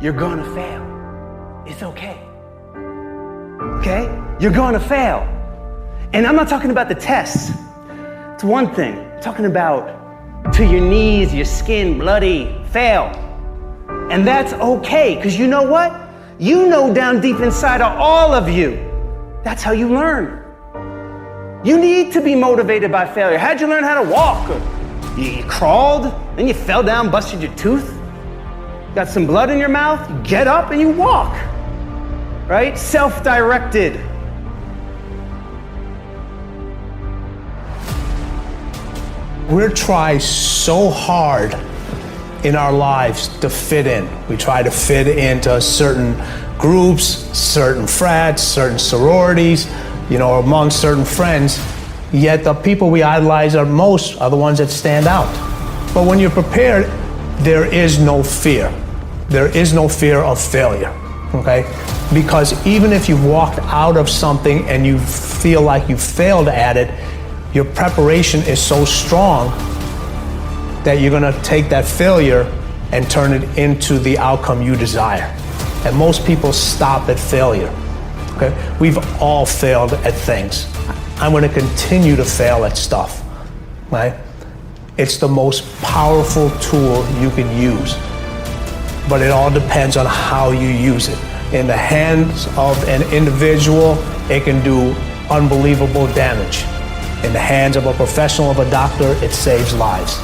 you're gonna fail. It's okay. Okay? You're gonna fail. And I'm not talking about the tests. It's one thing. I'm talking about to your knees, your skin, bloody, fail. And that's okay, because you know what? You know down deep inside of all of you, that's how you learn. You need to be motivated by failure. How'd you learn how to walk? You crawled, then you fell down, busted your tooth, got some blood in your mouth, you get up and you walk, right? Self-directed. We try so hard in our lives to fit in. We try to fit into certain groups, certain frats, certain sororities, among certain friends. Yet the people we idolize most are the ones that stand out. But when you're prepared, there is no fear. There is no fear of failure, okay? Because even if you've walked out of something and you feel like you failed at it, your preparation is so strong that you're gonna take that failure and turn it into the outcome you desire. And most people stop at failure, okay? We've all failed at things. I'm gonna continue to fail at stuff, right? It's the most powerful tool you can use, but it all depends on how you use it. In the hands of an individual, it can do unbelievable damage. In the hands of a professional, of a doctor, it saves lives.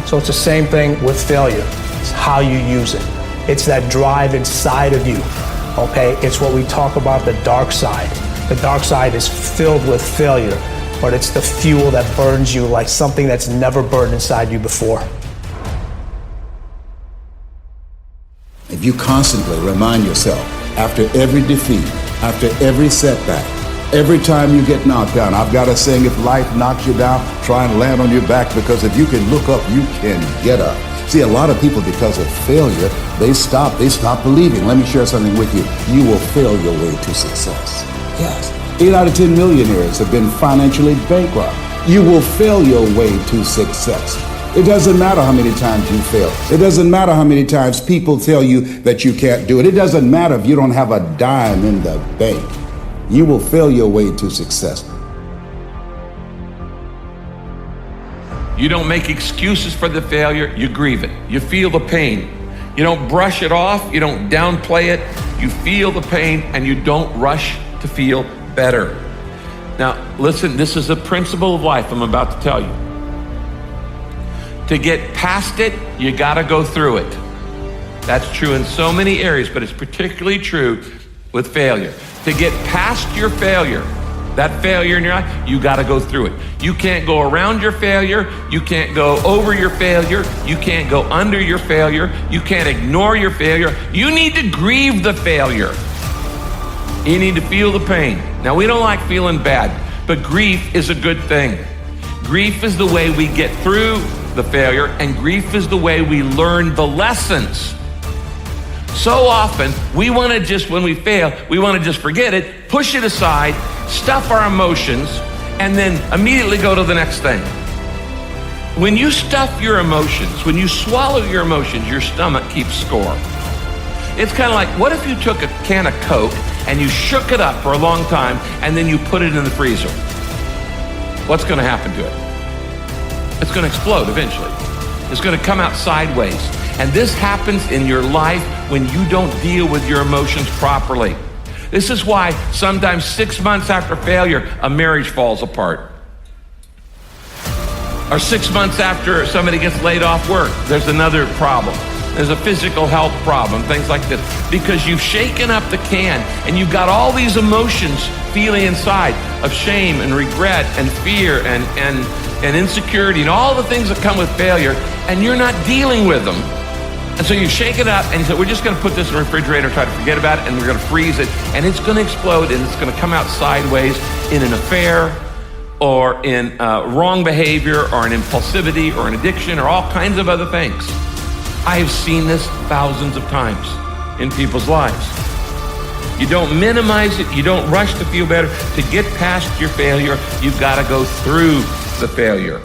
So it's the same thing with failure. It's how you use it. It's that drive inside of you, okay? It's what we talk about, the dark side. The dark side is filled with failure, but it's the fuel that burns you like something that's never burned inside you before. If you constantly remind yourself, after every defeat, after every setback, every time you get knocked down, I've got a saying, if life knocks you down, try and land on your back, because if you can look up, you can get up. See, a lot of people, because of failure, they stop believing. Let me share something with you. You will fail your way to success. Yes. 8 out of 10 millionaires have been financially bankrupt. You will fail your way to success. It doesn't matter how many times you fail. It doesn't matter how many times people tell you that you can't do it. It doesn't matter if you don't have a dime in the bank. You will fail your way to success. You don't make excuses for the failure, you grieve it. You feel the pain. You don't brush it off, you don't downplay it. You feel the pain and you don't rush to feel better. Now, listen, this is a principle of life I'm about to tell you. To get past it, you gotta go through it. That's true in so many areas, but it's particularly true with failure. To get past your failure, that failure in your life, you gotta go through it. You can't go around your failure, you can't go over your failure, you can't go under your failure, you can't ignore your failure. You need to grieve the failure. You need to feel the pain. Now, we don't like feeling bad, but grief is a good thing. Grief is the way we get through the failure, and grief is the way we learn the lessons. So often, we want to just, when we fail, we want to just forget it, push it aside, stuff our emotions, and then immediately go to the next thing. When you stuff your emotions, when you swallow your emotions, your stomach keeps score. It's kind of like, what if you took a can of Coke and you shook it up for a long time and then you put it in the freezer? What's going to happen to it? It's going to explode eventually. It's going to come out sideways. And this happens in your life when you don't deal with your emotions properly. This is why sometimes 6 months after failure, a marriage falls apart. Or 6 months after somebody gets laid off work, there's another problem. There's a physical health problem, things like this. Because you've shaken up the can and you've got all these emotions feeling inside of shame and regret and fear and insecurity and all the things that come with failure, and you're not dealing with them. And so you shake it up and you say, we're just gonna put this in the refrigerator, try to forget about it, and we're gonna freeze it, and it's gonna explode, and it's gonna come out sideways in an affair, or in wrong behavior, or an impulsivity, or an addiction, or all kinds of other things. I have seen this thousands of times in people's lives. You don't minimize it, you don't rush to feel better. To get past your failure, you've gotta go through the failure.